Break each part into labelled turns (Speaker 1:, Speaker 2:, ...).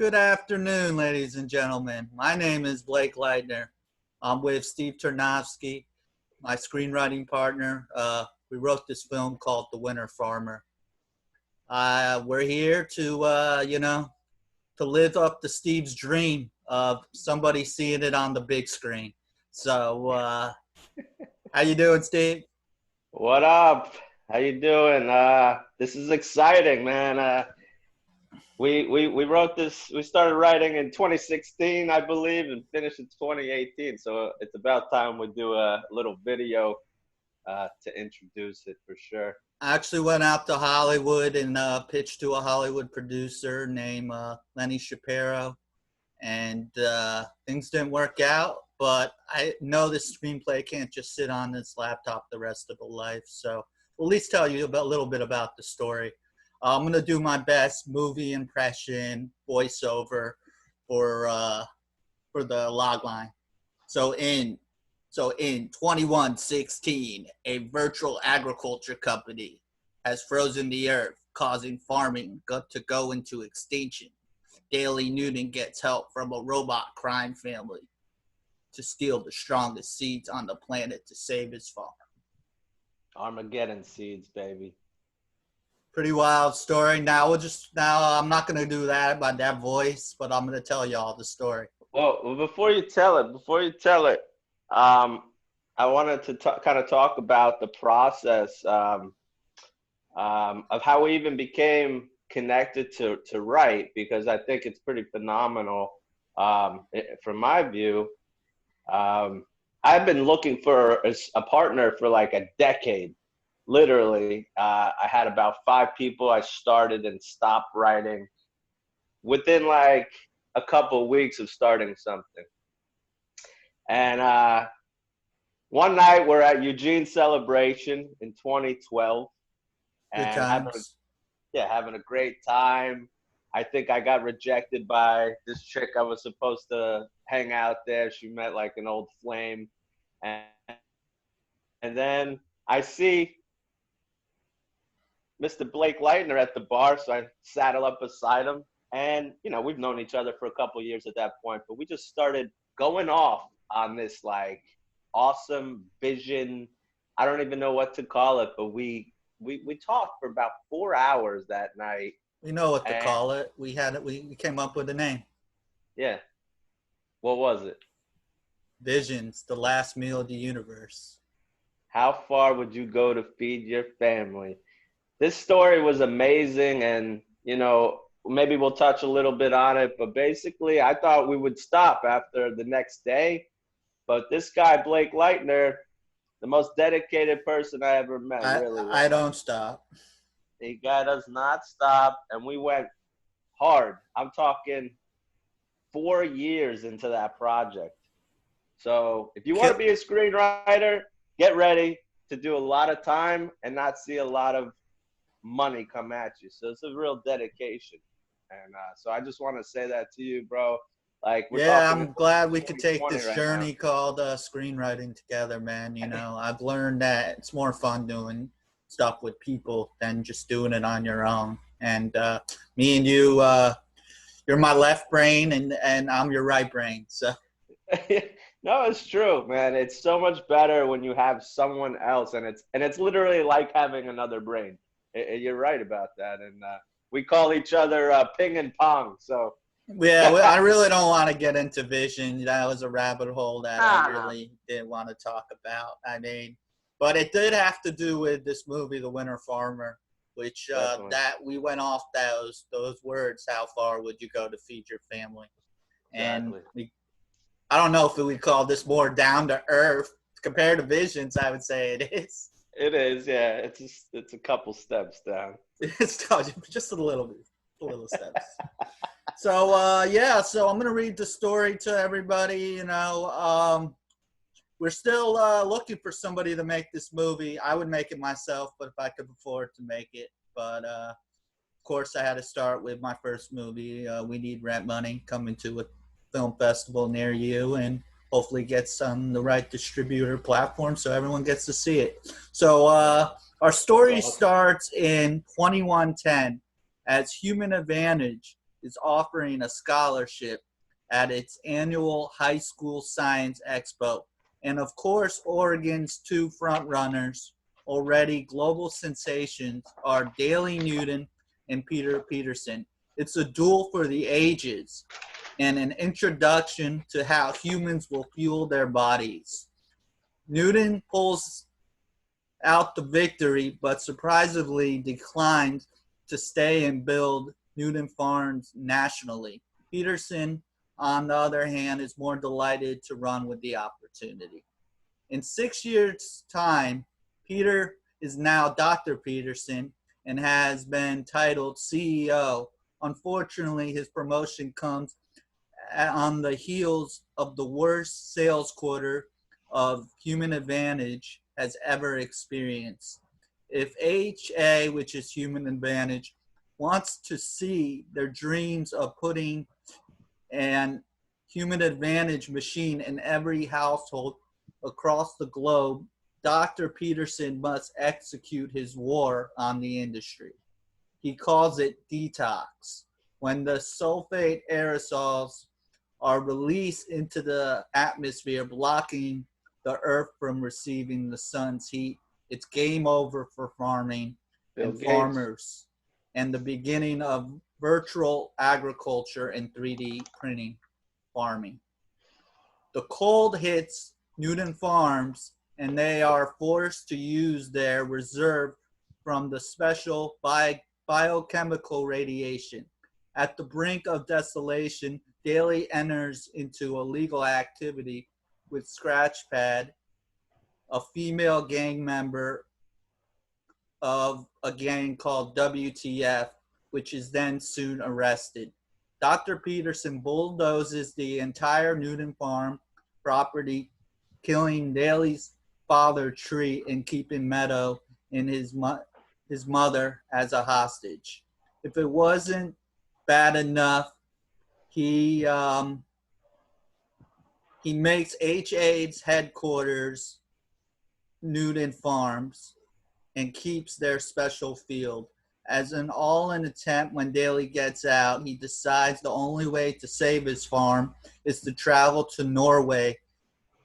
Speaker 1: Good afternoon, ladies and gentlemen. My name is Blake Laitner. I'm with Steve Tarnofsky, my screenwriting partner. We wrote this film called The Winter Farmer. We're here to live up to Steve's dream of somebody seeing it on the big screen. So, how you doing, Steve?
Speaker 2: What up? How you doing? This is exciting, man. We wrote this. We started writing in 2016, I believe, and finished in 2018. So it's about time we do a little video to introduce it for sure.
Speaker 1: I actually went out to Hollywood and pitched to a Hollywood producer named Lenny Shapiro, and things didn't work out. But I know this screenplay can't just sit on this laptop the rest of the life. So we'll at least tell you a little bit about the story. I'm going to do my best movie impression voiceover for the Logline. So in 2116, a virtual agriculture company has frozen the earth, causing farming to go into extinction. Daly Newton gets help from a robot crime family to steal the strongest seeds on the planet to save his farm.
Speaker 2: Armageddon seeds, baby.
Speaker 1: Pretty wild story. Now I'm not going to do that by that voice, but I'm going to tell you all the story.
Speaker 2: Well, before you tell it, I wanted to kind of talk about the process of how we even became connected to write, because I think it's pretty phenomenal. From my view, I've been looking for a partner for like a decade. Literally, I had about 5 people I started and stopped writing within like a couple of weeks of starting something. And one night we're at Eugene's celebration in 2012.
Speaker 1: Good times.
Speaker 2: Having a great time. I think I got rejected by this chick I was supposed to hang out there. She met like an old flame. And then I see Mr. Blake Laitner at the bar, so I saddle up beside him. And, we've known each other for a couple of years at that point, but we just started going off on this, like, awesome vision. I don't even know what to call it, but we talked for about 4 hours that night.
Speaker 1: We know what to call it. We came up with a name.
Speaker 2: Yeah. What was it?
Speaker 1: Visions, the last meal of the universe.
Speaker 2: How far would you go to feed your family? This story was amazing, and, maybe we'll touch a little bit on it, but basically I thought we would stop after the next day, but this guy, Blake Laitner, the most dedicated person I ever met, really.
Speaker 1: I don't stop.
Speaker 2: The guy does not stop, and we went hard. I'm talking 4 years into that project. So if you want to be a screenwriter, get ready to do a lot of time and not see a lot of money come at you. So it's a real dedication. And so I just want to say that to you, bro. Like,
Speaker 1: I'm glad we could take this journey called screenwriting together, man. I've learned that it's more fun doing stuff with people than just doing it on your own. And me and you, you're my left brain and I'm your right brain. So
Speaker 2: no, it's true, man. It's so much better when you have someone else, and it's literally like having another brain. You're right about that. And we call each other ping and pong. So
Speaker 1: yeah, I really don't want to get into vision. That was a rabbit hole that I really didn't want to talk about. But it did have to do with this movie, The Winter Farmer, which that we went off those words. How far would you go to feed your family?
Speaker 2: Exactly.
Speaker 1: And I don't know if we call this more down to earth compared to Visions. I would say it is.
Speaker 2: It is, yeah. It's a couple steps down.
Speaker 1: It's just a little steps. So so I'm gonna read the story to everybody. We're still looking for somebody to make this movie. I would make it myself, but if I could afford to make it. But of course, I had to start with my first movie. We Need Rent Money, coming to a film festival near you, and hopefully gets on the right distributor platform so everyone gets to see it. So our story starts in 2110 as Human Advantage is offering a scholarship at its annual High School Science Expo. And of course, Oregon's two frontrunners, already global sensations, are Daly Newton and Peterson. It's a duel for the ages and an introduction to how humans will fuel their bodies. Newton pulls out the victory, but surprisingly declined to stay and build Newton Farms nationally. Peterson, on the other hand, is more delighted to run with the opportunity. In 6 years' time, Peter is now Dr. Peterson and has been titled CEO. Unfortunately, his promotion comes on the heels of the worst sales quarter of Human Advantage has ever experienced. If HA, which is Human Advantage, wants to see their dreams of putting an Human Advantage machine in every household across the globe, Dr. Peterson must execute his war on the industry. He calls it detox. When the sulfate aerosols are released into the atmosphere, blocking the earth from receiving the sun's heat, it's game over for farming
Speaker 2: Bill
Speaker 1: and
Speaker 2: Gates.
Speaker 1: farmers, and the beginning of virtual agriculture and 3D printing farming. The cold hits Newton Farms, and they are forced to use their reserve from the special biochemical radiation. At the brink of desolation, Daly enters into a legal activity with Scratchpad, a female gang member of a gang called WTF, which is then soon arrested. Dr. Peterson bulldozes the entire Newton Farm property, killing Daly's father, Tree, and keeping Meadow and his mother as a hostage. If it wasn't bad enough, he makes HA's headquarters Newton Farms and keeps their special field. As an all-in attempt, when Daly gets out, he decides the only way to save his farm is to travel to Norway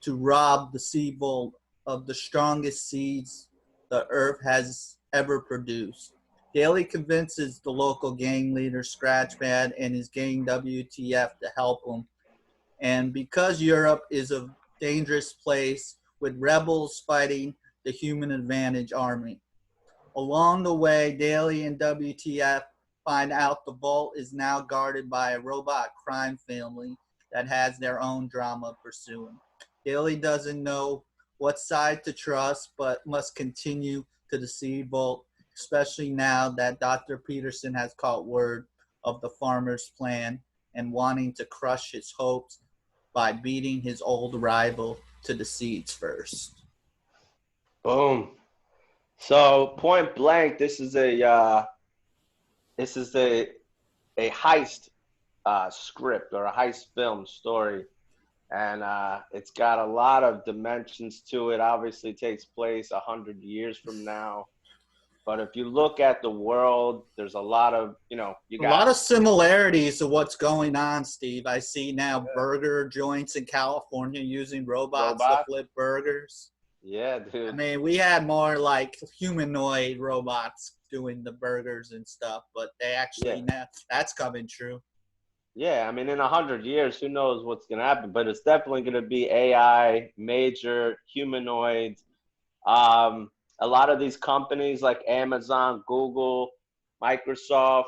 Speaker 1: to rob the seed vault of the strongest seeds the earth has ever produced. Daly convinces the local gang leader Scratchpad and his gang WTF to help him. And because Europe is a dangerous place with rebels fighting the Human Advantage army, along the way, Daly and WTF find out the vault is now guarded by a robot crime family that has their own drama pursuing. Daly doesn't know what side to trust, but must continue to the seed vault, especially now that Dr. Peterson has caught word of the farmer's plan and wanting to crush his hopes by beating his old rival to the seeds first.
Speaker 2: Boom. So point blank, this is a heist script or a heist film story, and it's got a lot of dimensions to it. Obviously, it takes place 100 years from now, but if you look at the world, there's a lot of you
Speaker 1: A lot of similarities to what's going on, Steve. I see now burger joints in California using robots to flip burgers.
Speaker 2: Yeah, dude.
Speaker 1: I mean, we had more like humanoid robots doing the burgers and stuff, but they actually now that's coming true.
Speaker 2: Yeah, I mean, in 100 years, who knows what's going to happen? But it's definitely going to be AI, major humanoids. A lot of these companies like Amazon, Google, Microsoft,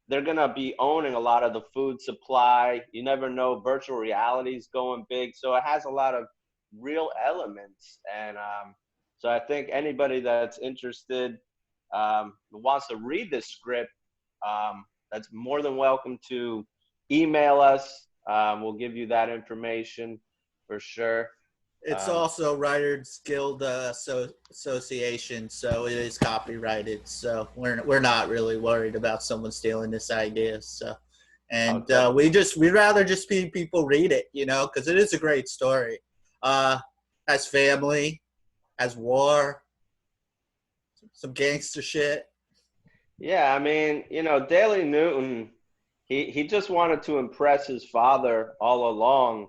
Speaker 2: they're going to be owning a lot of the food supply. You never know, virtual reality is going big. So it has a lot of real elements. And so I think anybody that's interested, wants to read this script, that's more than welcome to email us. We'll give you that information for sure.
Speaker 1: It's also Writers Guild Association, so it is copyrighted. So we're not really worried about someone stealing this idea. So, and we'd rather just see people read it, because it is a great story. Has family, has war, some gangster shit.
Speaker 2: Yeah, I mean, Daly Newton, he just wanted to impress his father all along.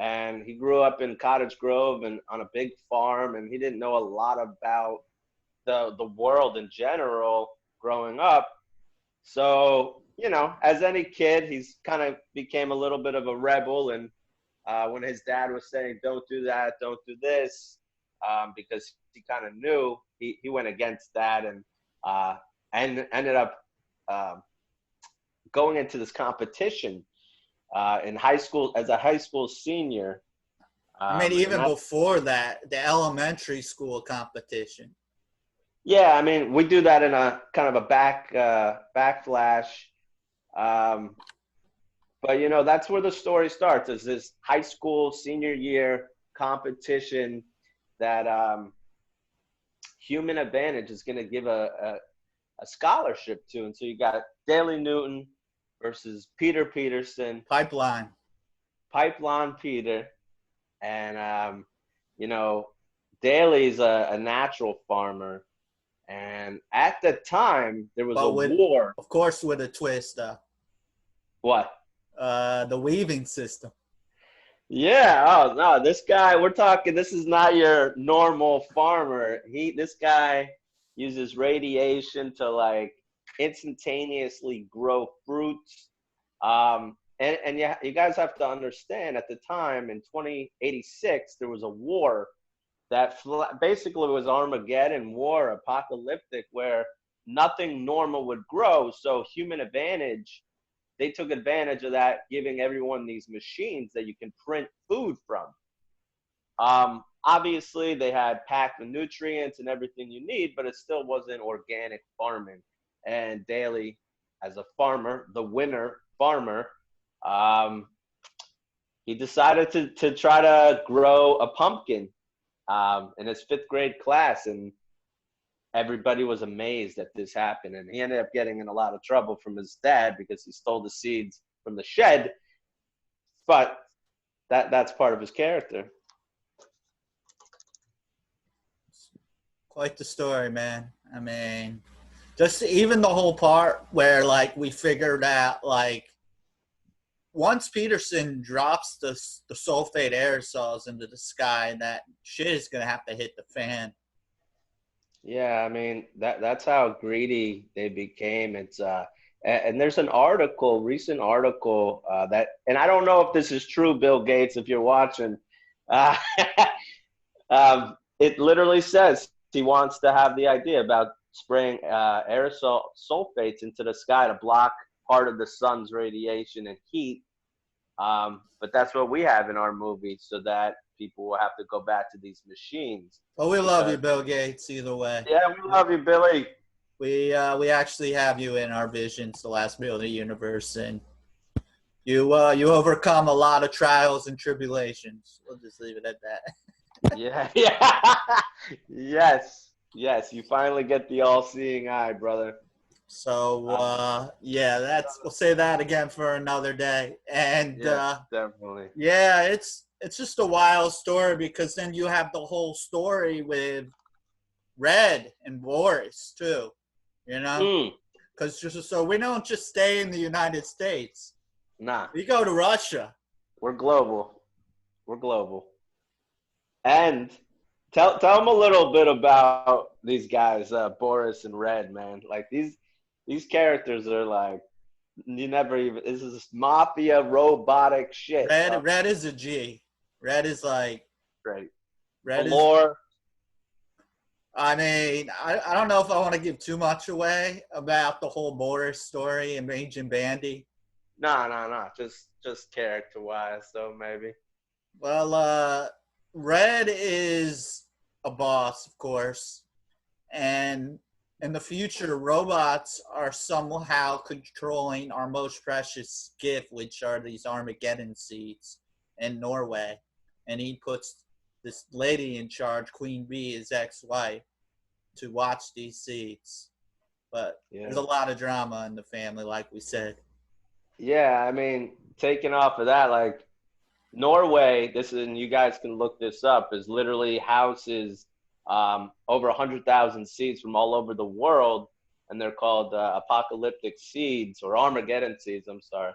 Speaker 2: And he grew up in Cottage Grove and on a big farm, and he didn't know a lot about the world in general growing up. So, you know, as any kid, he's kind of became a little bit of a rebel. And when his dad was saying, don't do that, don't do this, because he kind of knew, he went against that and ended up going into this competition in high school as a high school senior.
Speaker 1: I mean, even before that, the elementary school competition.
Speaker 2: Yeah, I mean, we do that in a kind of a backflash. But, you know, that's where the story starts, is this high school senior year competition that Human Advantage is going to give a scholarship to. And so you got Daly Newton versus Peterson.
Speaker 1: Pipeline
Speaker 2: Peter. And, you know, Daly's a natural farmer. And at the time, there was war.
Speaker 1: Of course, with a twist.
Speaker 2: What?
Speaker 1: The weaving system.
Speaker 2: Yeah. Oh, no, this guy, we're talking, this is not your normal farmer. This guy uses radiation to, like, instantaneously grow fruits. And yeah, you guys have to understand, at the time in 2086, there was a war that basically was Armageddon war, apocalyptic, where nothing normal would grow. So Human Advantage, they took advantage of that, giving everyone these machines that you can print food from. Obviously, they had packed the nutrients and everything you need, but it still wasn't organic farming. And Daly, as a farmer, the winner farmer, he decided to try to grow a pumpkin in his 5th grade class, and everybody was amazed that this happened. And he ended up getting in a lot of trouble from his dad because he stole the seeds from the shed. But that's part of his character.
Speaker 1: Quite the story, man. I mean, just even the whole part where, like, we figured out, like, once Peterson drops the sulfate aerosols into the sky, that shit is going to have to hit the fan.
Speaker 2: Yeah, I mean, that's how greedy they became. It's and there's an article, recent article that, and I don't know if this is true, Bill Gates, if you're watching. It literally says he wants to have the idea about spraying aerosol sulfates into the sky to block part of the sun's radiation and heat. But that's what we have in our movie, so that people will have to go back to these machines.
Speaker 1: Well, we love you, Bill Gates, either way.
Speaker 2: Yeah, we love you, Billy.
Speaker 1: We actually have you in our visions, the last meal of the universe, and you overcome a lot of trials and tribulations. We'll just leave it at that.
Speaker 2: Yeah. Yes. You finally get the all-seeing eye, brother.
Speaker 1: So we'll say that again for another day. And
Speaker 2: definitely.
Speaker 1: Yeah, it's just a wild story, because then you have the whole story with Red and Boris too. You know, because so we don't just stay in the United States.
Speaker 2: Nah,
Speaker 1: we go to Russia.
Speaker 2: We're global. And tell them a little bit about these guys, Boris and Red, man. Like these characters are like, you never even, this is mafia robotic shit.
Speaker 1: Red is a G. Red is like
Speaker 2: great.
Speaker 1: Red
Speaker 2: lore.
Speaker 1: I mean, I don't know if I want to give too much away about the whole Boris story and Agent Bandy.
Speaker 2: No. Just character-wise, so maybe.
Speaker 1: Well, Red is a boss, of course. And in the future, robots are somehow controlling our most precious gift, which are these Armageddon seeds in Norway. And he puts this lady in charge, Queen Bee, his ex-wife, to watch these seeds. But there's a lot of drama in the family, like we said.
Speaker 2: Yeah, I mean, taking off of that, like Norway, and you guys can look this up, is literally houses over 100,000 seeds from all over the world. and they're called apocalyptic seeds or Armageddon seeds. I'm sorry.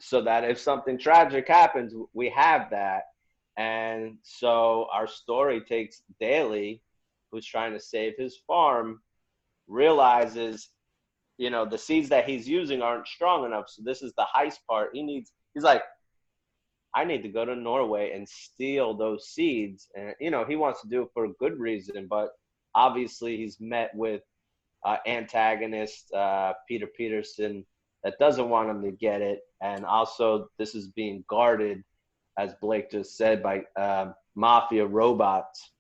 Speaker 2: So that if something tragic happens, we have that. And so our story takes Daly, who's trying to save his farm, realizes, the seeds that he's using aren't strong enough. So this is the heist part. He's like, I need to go to Norway and steal those seeds. And, he wants to do it for a good reason, but obviously he's met with antagonist, Peter Peterson, that doesn't want him to get it. And also this is being guarded, as Blake just said, by mafia robots.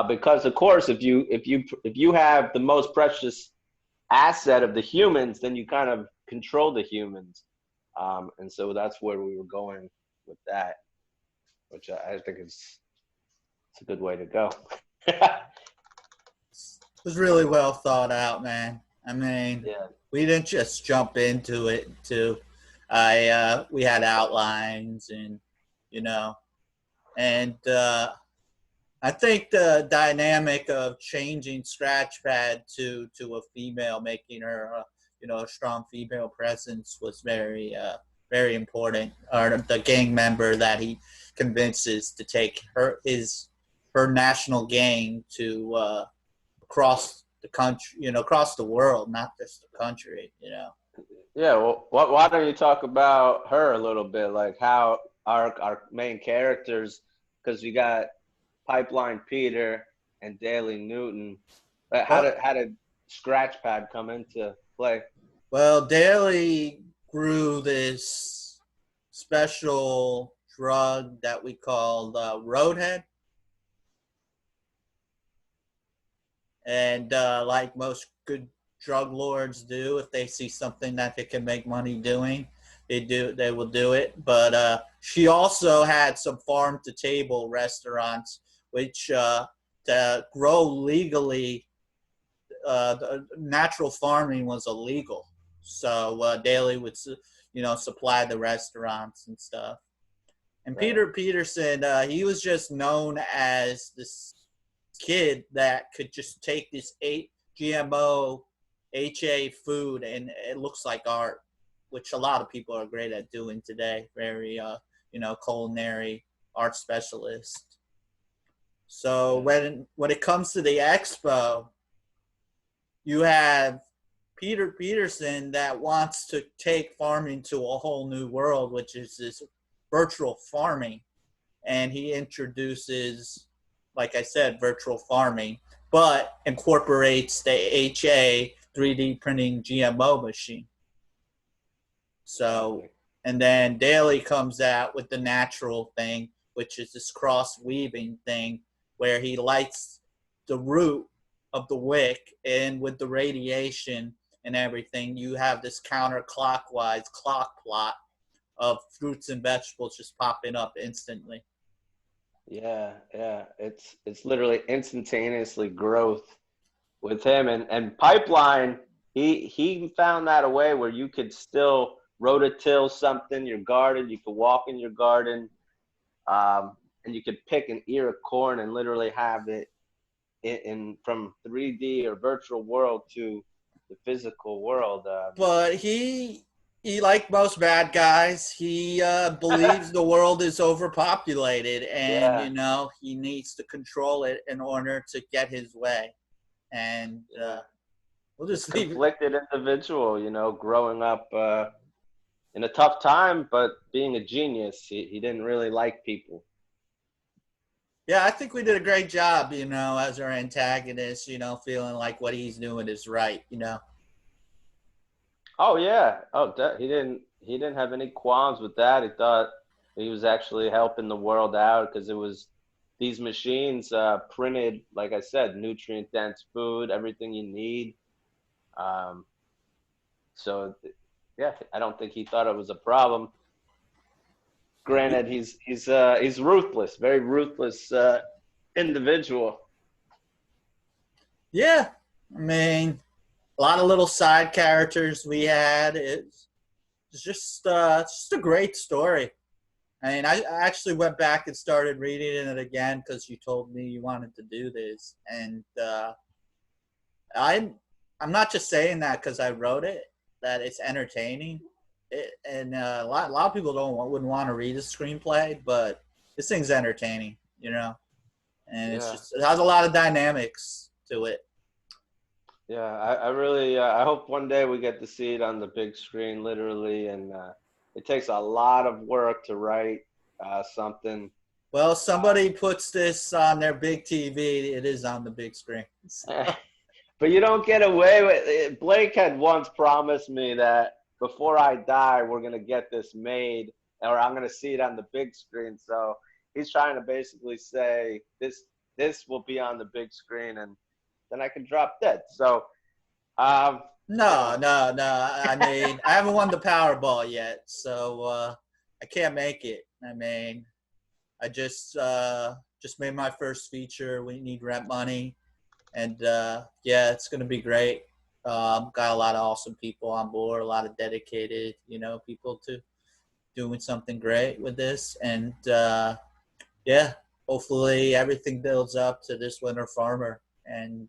Speaker 2: Because of course, if you have the most precious asset of the humans, then you kind of control the humans. And so that's where we were going with that, which I think it's a good way to go.
Speaker 1: It was really well thought out, man. I mean,
Speaker 2: Yeah.
Speaker 1: We didn't just jump into it too. We had outlines and, and I think the dynamic of changing Scratchpad to a female, making her, a strong female presence was very, very important. Or the gang member that he convinces to take her national gang to across the country, across the world, not just the country,
Speaker 2: Yeah. Well, why don't you talk about her a little bit, like how our main characters, because we got Pipeline Peter and Daly Newton. How did Scratchpad come into play?
Speaker 1: Well, Daly grew this special drug that we called Roadhead. And like most good drug lords do, if they see something that they can make money doing, they will do it. But she also had some farm to table restaurants, which to grow legally, the natural farming was illegal. So Daly would, supply the restaurants and stuff. And
Speaker 2: Right.
Speaker 1: Peter Peterson, he was just known as this kid that could just take this GMO HA food and it looks like art, which a lot of people are great at doing today. Very, culinary art specialist. So when it comes to the expo, you have Peter Peterson that wants to take farming to a whole new world, which is this virtual farming. And he introduces, like I said, virtual farming, but incorporates the HA 3D printing GMO machine. So, and then Daly comes out with the natural thing, which is this cross weaving thing where he lights the root of the wick, and with the radiation and everything, you have this counterclockwise clock plot of fruits and vegetables just popping up instantly.
Speaker 2: Yeah. It's literally instantaneously growth with him, and Pipeline. He found that a way where you could still rototill something, your garden. You could walk in your garden, and you could pick an ear of corn and literally have it in from 3D or virtual world to the physical world.
Speaker 1: But he like most bad guys, he believes the world is overpopulated, and
Speaker 2: Yeah.
Speaker 1: he needs to control it in order to get his way. And we'll just leave it.
Speaker 2: Conflicted individual, growing up in a tough time, but being a genius. He didn't really like people.
Speaker 1: Yeah, I think we did a great job, as our antagonist, feeling like what he's doing is right.
Speaker 2: Oh yeah. Oh, he didn't have any qualms with that. He thought he was actually helping the world out because it was these machines printed, like I said, nutrient dense food, everything you need. Um, so yeah, I don't think he thought it was a problem. Granted, he's ruthless, very ruthless individual.
Speaker 1: Yeah, I mean, a lot of little side characters we had. It's just a great story. I mean, I actually went back and started reading it again because you told me you wanted to do this, and I'm not just saying that because I wrote it, that it's entertaining. And a lot of people wouldn't want to read a screenplay, but this thing's entertaining, you know. And
Speaker 2: Yeah.
Speaker 1: it has a lot of dynamics to it.
Speaker 2: Yeah, I really I hope one day we get to see it on the big screen, literally, and it takes a lot of work to write something.
Speaker 1: Well, somebody puts this on their big TV, it is on the big screen.
Speaker 2: But you don't get away with it. Blake had once promised me that before I die, we're gonna get this made, or I'm gonna see it on the big screen. So he's trying to basically say this will be on the big screen, and then I can drop dead. So,
Speaker 1: No. I mean, I haven't won the Powerball yet, so I can't make it. I mean, I just made my first feature. We need rent money, and yeah, it's gonna be great. Got a lot of awesome people on board, a lot of dedicated, people to doing something great with this, and yeah, hopefully everything builds up to this Winter Farmer, and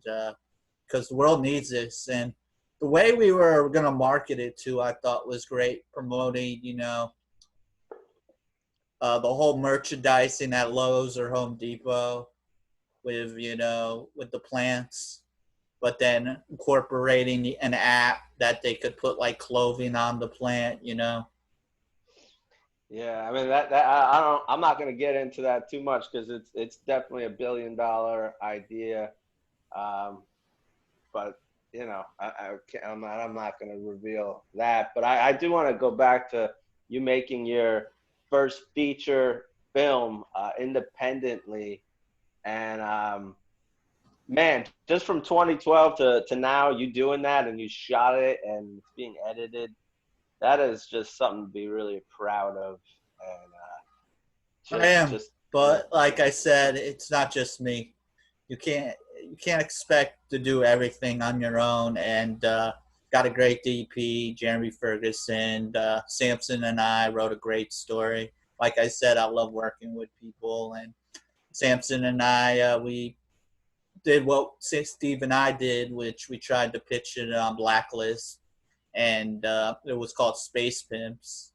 Speaker 1: because the world needs this. And the way we were going to market it too, I thought was great, promoting, the whole merchandising at Lowe's or Home Depot with, with the plants, but then incorporating an app that they could put like clothing on the plant,
Speaker 2: Yeah, I mean I'm not gonna get into that too much because it's definitely a $1 billion idea, but I'm not gonna reveal that. But I do want to go back to you making your first feature film independently, and man, just from 2012 to now, you doing that and you shot it and it's being edited. That is just something to be really proud of. And
Speaker 1: I am, but like I said, it's not just me. You can't expect to do everything on your own. And got a great DP, Jeremy Ferguson. Samson and I wrote a great story. Like I said, I love working with people. And Samson and I, we did what Steve and I did, which we tried to pitch it on Blacklist, and it was called Space Pimps.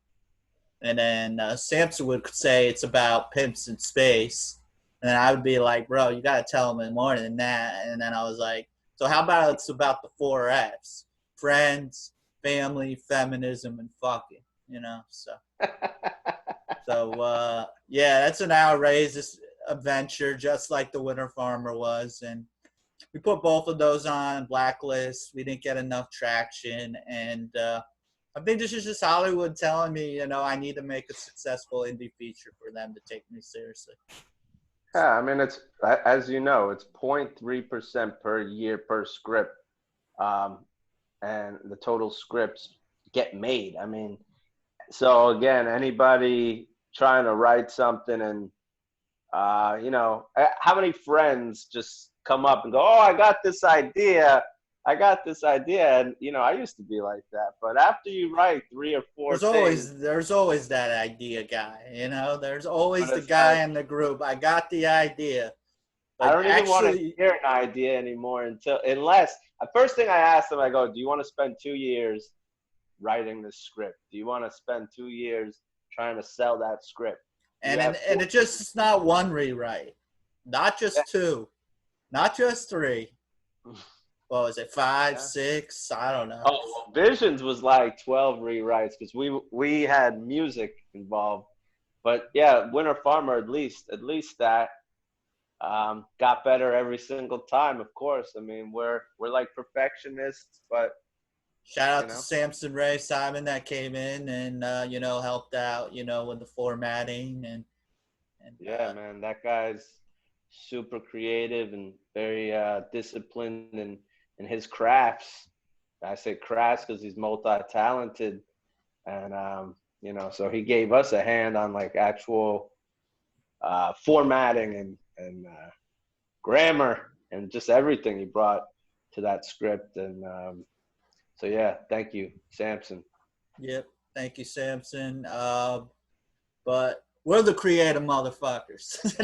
Speaker 1: And then Samson would say it's about pimps in space. And then I would be like, bro, you got to tell them more than that. And then I was like, so how about it's about the 4 F's? Friends, family, feminism, and fucking, So, yeah, that's an outrageous adventure, just like the Winter Farmer was. And we put both of those on Blacklist. We didn't get enough traction. And I think this is just Hollywood telling me, I need to make a successful indie feature for them to take me seriously.
Speaker 2: Yeah, I mean, it's, as you know, it's 0.3% per year per script. And the total scripts get made. I mean, so again, anybody trying to write something and, how many friends just come up and go, oh, I got this idea. And, I used to be like that. But after you write 3 or 4
Speaker 1: there's always that idea guy, There's always the guy in the group. I got the idea.
Speaker 2: I don't even want to hear an idea anymore unless the first thing I ask them, I go, do you want to spend 2 years writing this script? Do you want to spend 2 years trying to sell that script?
Speaker 1: And it's just not one rewrite, not just 2, not just 3. What was it, 5, 6? I don't know.
Speaker 2: Oh, Visions was like 12 rewrites because we had music involved. But yeah, Winter Farmer, at least that got better every single time. Of course, I mean we're like perfectionists, but
Speaker 1: shout out to Samson Ray Simon that came in and helped out with the formatting and
Speaker 2: yeah, man, that guy's super creative and very disciplined in his crafts. I say crafts because he's multi-talented, and so he gave us a hand on like actual formatting and grammar and just everything he brought to that script. And so yeah, thank you, Samson.
Speaker 1: Yep, thank you, Samson. But we're the creative motherfuckers.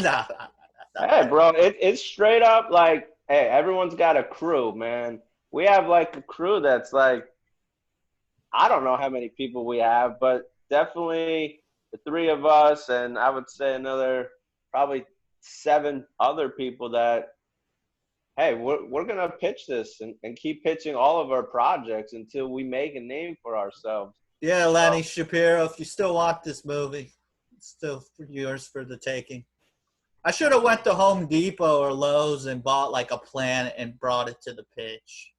Speaker 2: Hey, bro, it's straight up like, hey, everyone's got a crew, man. we have like a crew that's like, I don't know how many people we have, but definitely the three of us, and I would say another probably 7 other people that, hey, we're gonna pitch this and keep pitching all of our projects until we make a name for ourselves.
Speaker 1: Yeah,
Speaker 2: So
Speaker 1: Lenny Shapiro, if you still want this movie, it's still yours for the taking. I should have went to Home Depot or Lowe's and bought like a plant and brought it to the pitch.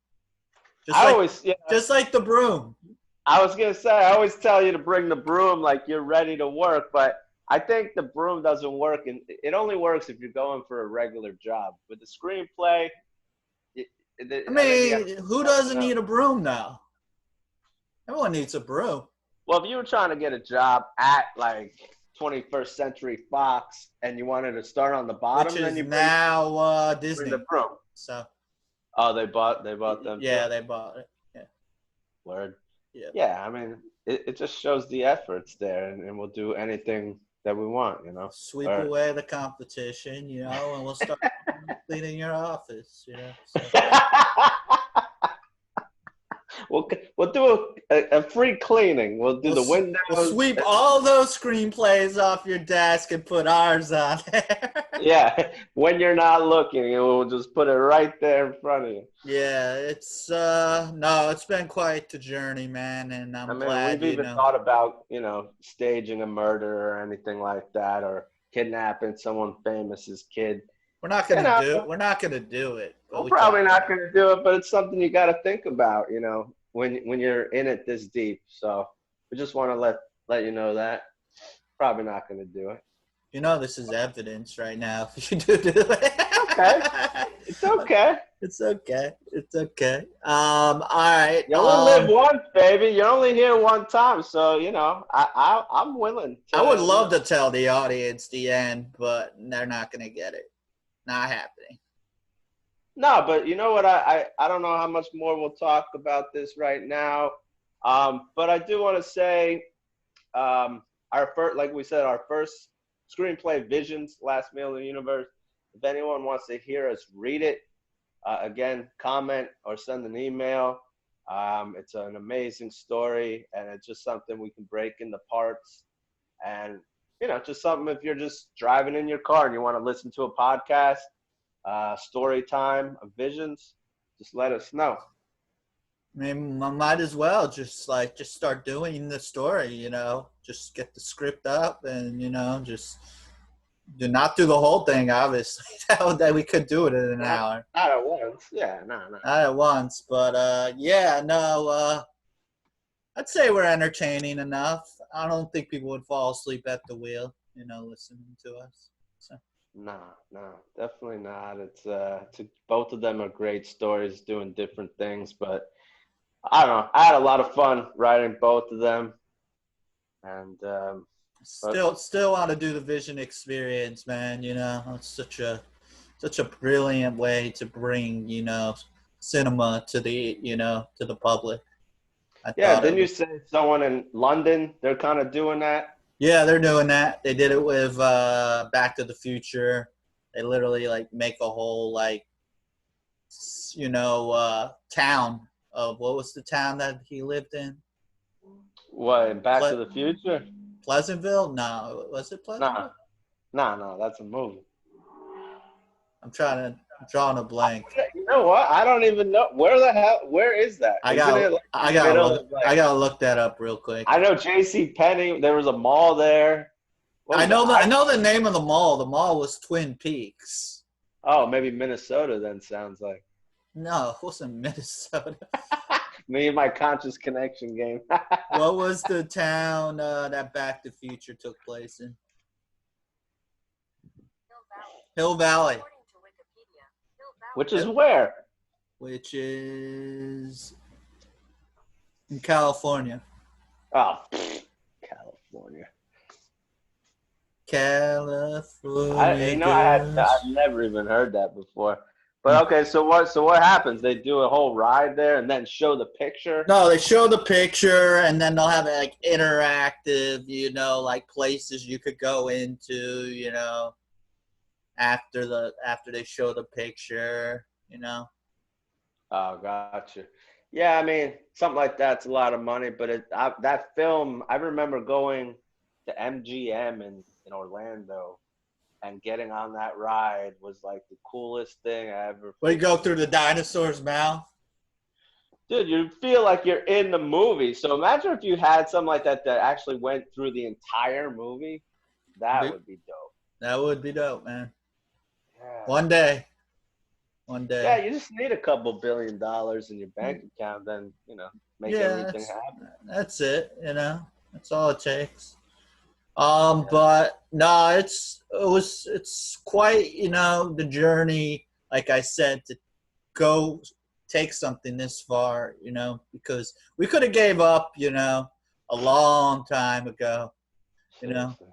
Speaker 1: Just
Speaker 2: I
Speaker 1: like
Speaker 2: always, yeah,
Speaker 1: just like the broom.
Speaker 2: I was gonna say, I always tell you to bring the broom like you're ready to work, but I think the broom doesn't work, and it only works if you're going for a regular job. With the screenplay,
Speaker 1: I
Speaker 2: I think you got to
Speaker 1: mean, who
Speaker 2: do something
Speaker 1: doesn't
Speaker 2: else.
Speaker 1: need a broom now? Everyone needs a broom.
Speaker 2: Well, if you were trying to get a job at like 21st Century Fox and you wanted to start on the
Speaker 1: Which
Speaker 2: bottom, then
Speaker 1: is
Speaker 2: you
Speaker 1: now
Speaker 2: bring the
Speaker 1: Disney.
Speaker 2: broom.
Speaker 1: So
Speaker 2: Oh, they bought them too.
Speaker 1: yeah, they bought it. Yeah,
Speaker 2: Word.
Speaker 1: yeah.
Speaker 2: Yeah, I mean, it just shows the efforts there, and we'll do anything that we want, you know.
Speaker 1: Sweep
Speaker 2: Or
Speaker 1: away the competition, and we'll start cleaning your office, So.
Speaker 2: we'll do a free cleaning. We'll do the
Speaker 1: We'll
Speaker 2: windows.
Speaker 1: sweep all those screenplays off your desk and put ours on there.
Speaker 2: Yeah, when you're not looking, and we'll just put it right there in front of you.
Speaker 1: Yeah, it's been quite the journey, man, and
Speaker 2: I
Speaker 1: I'm
Speaker 2: mean,
Speaker 1: glad,
Speaker 2: we've even thought about, staging a murder or anything like that, or kidnapping someone famous's kid.
Speaker 1: we're not
Speaker 2: You
Speaker 1: gonna
Speaker 2: know,
Speaker 1: do it, but
Speaker 2: we're
Speaker 1: we
Speaker 2: probably
Speaker 1: thought
Speaker 2: not
Speaker 1: about
Speaker 2: going to do it, but it's something you got to think about, when you're in it this deep. So we just want to let you know that probably not going to do it.
Speaker 1: this is evidence right now. If you do
Speaker 2: Okay,
Speaker 1: it,
Speaker 2: it's okay.
Speaker 1: it's okay. It's okay. All right.
Speaker 2: You only live once, baby. You're only here one time, so I'm willing
Speaker 1: I would
Speaker 2: to.
Speaker 1: love to tell the audience the end, but they're not gonna get it. Not happening.
Speaker 2: No, but you know what? I don't know how much more we'll talk about this right now, but I do want to say, our first, like we said, our first screenplay, Visions, Last Meal in the Universe. If anyone wants to hear us read it, again, comment or send an email. It's an amazing story, and it's just something we can break into parts. And, just something if you're just driving in your car and you want to listen to a podcast, story time of Visions, just let us know.
Speaker 1: I mean, I might as well just start doing the story. Just get the script up and just do not do the whole thing. Obviously, that we could do it in an hour.
Speaker 2: Not at once. Yeah, no.
Speaker 1: Not at once, but yeah, no. I'd say we're entertaining enough. I don't think people would fall asleep at the wheel, listening to us. So.
Speaker 2: No, definitely not. It's both of them are great stories doing different things, but I don't know. I had a lot of fun writing both of them, and
Speaker 1: Still want to do the Vision experience, man. It's such a brilliant way to bring cinema to the public.
Speaker 2: yeah. Didn't you say someone in London? They're kind of doing that.
Speaker 1: Yeah, they're doing that. They did it with Back to the Future. They literally make a whole town of what was the town that he lived in?
Speaker 2: What, in Back to the Future?
Speaker 1: Pleasantville? No, was it Pleasantville?
Speaker 2: No, that's a movie.
Speaker 1: I'm drawing a blank.
Speaker 2: You know what? I don't even know where is that?
Speaker 1: I gotta look that up real quick.
Speaker 2: I know J.C. Penney. There was a mall there.
Speaker 1: I know the name of the mall. The mall was Twin Peaks.
Speaker 2: Oh, maybe Minnesota then sounds like.
Speaker 1: No, it wasn't Minnesota.
Speaker 2: Me and my conscious connection game.
Speaker 1: What was the town that Back to the Future took place in? Hill Valley.
Speaker 2: Which is where?
Speaker 1: Which is in California.
Speaker 2: Oh, California. I've never even heard that before. But okay, so what happens? They do a whole ride there and then show the picture?
Speaker 1: No, they show the picture and then they'll have interactive, places you could go into, after they show the picture,
Speaker 2: Oh, gotcha. Yeah, I mean, something like that's a lot of money, but that film, I remember going to MGM in Orlando and getting on that ride was like the coolest thing I ever
Speaker 1: We go
Speaker 2: freaking.
Speaker 1: through the dinosaur's mouth.
Speaker 2: Dude, you feel like you're in the movie. So imagine if you had something like that that actually went through the entire movie. That would be dope.
Speaker 1: That would be dope, man.
Speaker 2: Yeah.
Speaker 1: One day. One
Speaker 2: Yeah,
Speaker 1: day.
Speaker 2: you just need a couple $1 billion in your bank account, then, make
Speaker 1: Yeah,
Speaker 2: everything happen.
Speaker 1: that's it, you know. That's all it takes.
Speaker 2: Yeah.
Speaker 1: But no, it's quite, the journey, like I said, to go take something this far, because we could have gave up, a long time ago, you know.
Speaker 2: Seriously.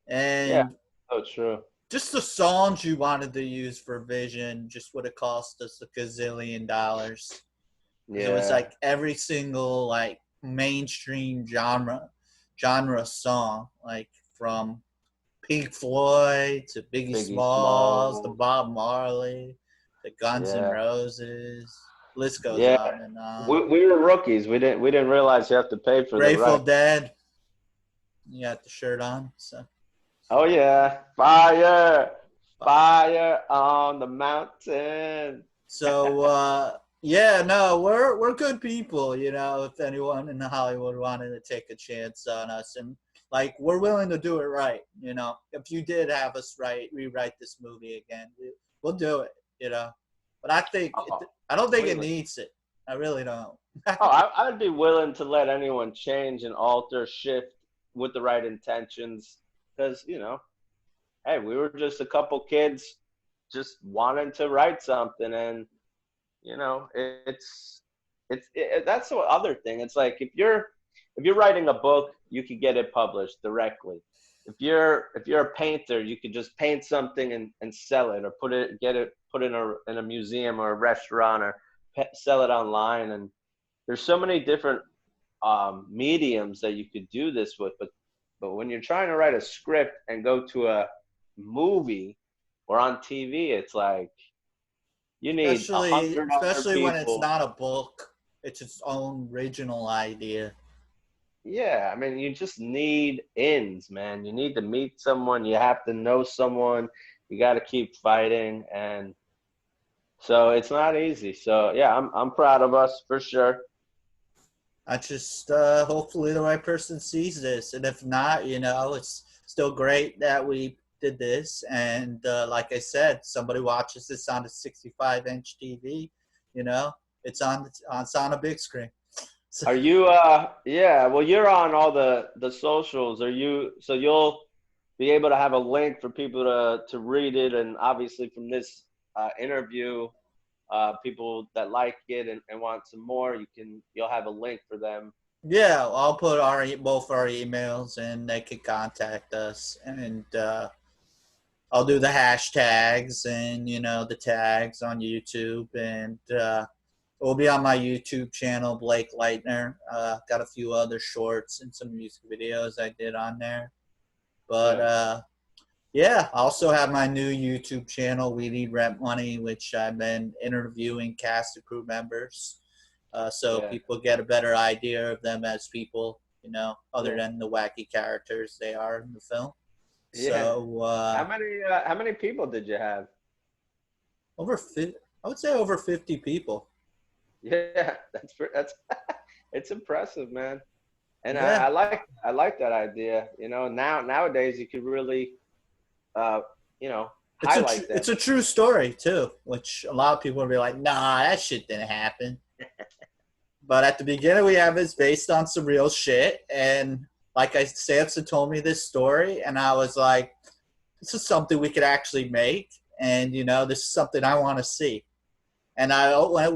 Speaker 2: Yeah,
Speaker 1: And
Speaker 2: so true.
Speaker 1: just the songs you wanted to use for Vision just would have cost us a gazillion dollars. Because it was
Speaker 2: Yeah.
Speaker 1: like every single like mainstream genre song, like from Pink Floyd to Biggie
Speaker 2: Biggie
Speaker 1: Smalls to
Speaker 2: Smalls.
Speaker 1: Bob Marley to Guns N'
Speaker 2: Yeah.
Speaker 1: Roses. List goes
Speaker 2: Yeah.
Speaker 1: on and on.
Speaker 2: We were rookies. We didn't realize you have to pay for the
Speaker 1: Grateful
Speaker 2: right.
Speaker 1: Dead, you got the shirt on. So
Speaker 2: Oh yeah. Fire. Fire on the mountain.
Speaker 1: yeah, no, we're good people, if anyone in Hollywood wanted to take a chance on us, and like we're willing to do it right, if you did have us rewrite this movie again, we'll do it, but
Speaker 2: Oh,
Speaker 1: I don't think it
Speaker 2: completely.
Speaker 1: needs it. I really don't.
Speaker 2: Oh, I'd be willing to let anyone change and alter, shift with the right intentions. Because, hey, we were just a couple kids just wanting to write something. And, that's the other thing. It's like if you're writing a book, you could get it published directly. If you're a painter, you could just paint something and sell it, or put it in a museum or a restaurant, or sell it online. And there's so many different mediums that you could do this with, but when you're trying to write a script and go to a movie or on TV, it's like you need a
Speaker 1: especially
Speaker 2: hundred other
Speaker 1: especially when it's
Speaker 2: people.
Speaker 1: not a book, it's its own original idea.
Speaker 2: Yeah, I mean, you just need ins, man. You need to meet someone. You have to know someone. You got to keep fighting, and so it's not easy. So yeah, I'm proud of us for sure.
Speaker 1: I just hopefully the right person sees this, and if not, it's still great that we did this. And like I said, somebody watches this on a 65-inch TV. You know, it's on a big screen. So,
Speaker 2: Are you yeah, well you're on all the socials. Are you so you'll be able to have a link for people to read it, and obviously from this interview, people that like it and want some more, you'll have a link for them.
Speaker 1: yeah, I'll put both our emails, and they can contact us, and I'll do the hashtags and the tags on YouTube, and it will be on my YouTube channel, Blake Laitner. Got a few other shorts and some music videos I did on there. But
Speaker 2: Yeah.
Speaker 1: yeah, I also have my new YouTube channel, We Need Rent Money, which I've been interviewing cast and crew members, so
Speaker 2: Yeah.
Speaker 1: people get a better idea of them as people, other
Speaker 2: Yeah.
Speaker 1: than the wacky characters they are in the film.
Speaker 2: Yeah.
Speaker 1: So
Speaker 2: How many people did you have?
Speaker 1: over 50, I would say over 50 people.
Speaker 2: Yeah, that's it's impressive, man. And I,
Speaker 1: Yeah,
Speaker 2: I like that idea. Nowadays you could really uh you know highlight them.
Speaker 1: it's a true story too, which a lot of people will be like, nah, that shit didn't happen. But at the beginning, we have it's based on some real shit, and like I, Samson told me this story, and I was like, this is something we could actually make, and this is something I want to see. And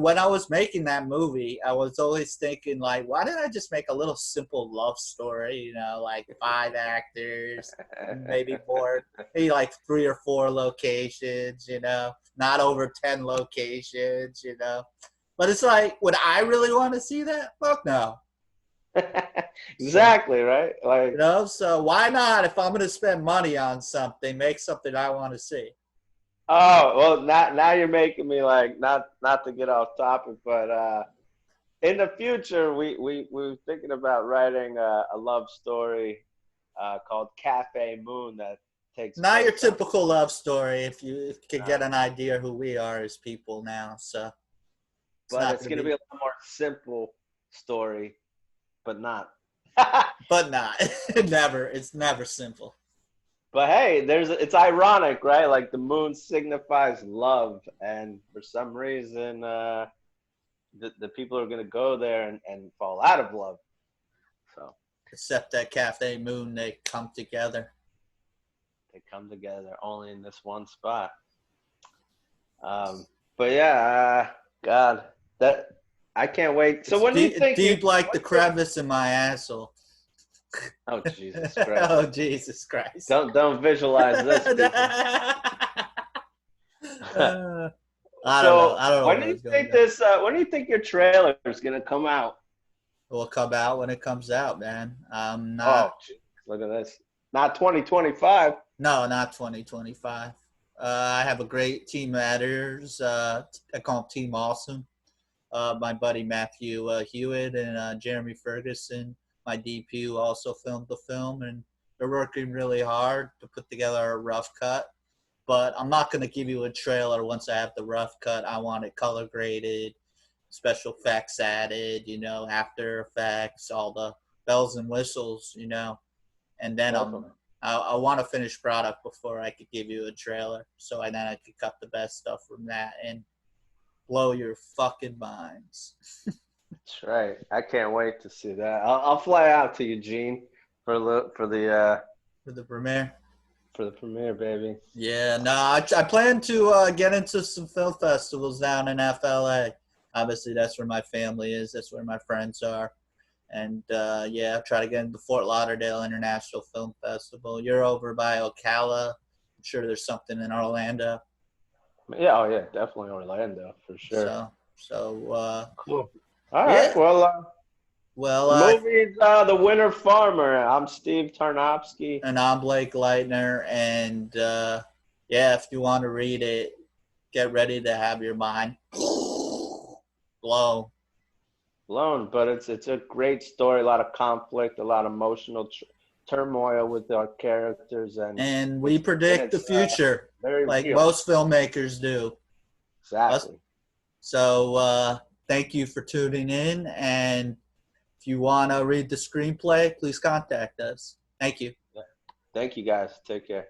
Speaker 1: when I was making that movie, I was always thinking like, why didn't I just make a little simple love story? Like 5 actors, maybe more, maybe like 3 or 4 locations. Not over 10 locations. But it's like, would I really want to see that? Fuck no. So
Speaker 2: Exactly, right? Like,
Speaker 1: so why not? If I'm gonna spend money on something, make something I want to see.
Speaker 2: Oh, well, now you're making me like not to get off topic, but in the future, we were thinking about writing a love story called Cafe Moon that takes
Speaker 1: Not your
Speaker 2: place on.
Speaker 1: typical love story. If you could get an idea who we are as people now, so it's
Speaker 2: But
Speaker 1: not
Speaker 2: it's
Speaker 1: going to
Speaker 2: going to be
Speaker 1: be,
Speaker 2: a lot more simple story, but not.
Speaker 1: but not never. It's never simple.
Speaker 2: But hey, it's ironic, right? Like the moon signifies love, and for some reason, the people are going to go there and fall out of love. So
Speaker 1: Except at Cafe Moon, they come together.
Speaker 2: they come together only in this one spot. But yeah, God, that I can't wait. So
Speaker 1: It's
Speaker 2: when do you
Speaker 1: deep,
Speaker 2: think you?
Speaker 1: deep like the crevice in my asshole.
Speaker 2: Oh Jesus Christ!
Speaker 1: Oh Jesus Christ!
Speaker 2: Don't visualize this, people.
Speaker 1: I don't know.
Speaker 2: So
Speaker 1: I don't know
Speaker 2: when
Speaker 1: where
Speaker 2: do
Speaker 1: I
Speaker 2: you
Speaker 1: was going
Speaker 2: think
Speaker 1: with that.
Speaker 2: this? When do you think your trailer is gonna come out?
Speaker 1: It will come out when it comes out, man. I'm
Speaker 2: Oh,
Speaker 1: not.
Speaker 2: geez, look at this. Not 2025.
Speaker 1: No, not 2025. I have a great team of editors. I call them Team Awesome. My buddy Matthew Hewitt and Jeremy Ferguson, my DP, who also filmed the film, and they're working really hard to put together a rough cut. But I'm not going to give you a trailer once I have the rough cut. I want it color graded, special effects added, After Effects, all the bells and whistles, and then
Speaker 2: Definitely.
Speaker 1: I want a finished product before I could give you a trailer. So then I could cut the best stuff from that and blow your fucking minds.
Speaker 2: That's right. I can't wait to see that. I'll fly out to Eugene
Speaker 1: For the premiere.
Speaker 2: for the premiere, baby.
Speaker 1: Yeah, no, I plan to get into some film festivals down in FLA. Obviously, that's where my family is. That's where my friends are. And yeah, I'll try to get into Fort Lauderdale International Film Festival. You're over by Ocala. I'm sure there's something in Orlando.
Speaker 2: Yeah, oh yeah, definitely Orlando for sure.
Speaker 1: So
Speaker 2: Cool. All right.
Speaker 1: yeah.
Speaker 2: Well,
Speaker 1: Well,
Speaker 2: the movie's The Winter Farmer. I'm Steve Tarnofsky.
Speaker 1: and I'm Blake Laitner. And yeah, if you want to read it, get ready to have your mind blown.
Speaker 2: Blown, but it's a great story. A lot of conflict, a lot of emotional turmoil with our characters, and
Speaker 1: And we predict the
Speaker 2: it's
Speaker 1: future
Speaker 2: very
Speaker 1: like
Speaker 2: real.
Speaker 1: most filmmakers do.
Speaker 2: Exactly.
Speaker 1: So thank you for tuning in. And if you want to read the screenplay, please contact us. Thank you.
Speaker 2: Thank you, guys. Take care.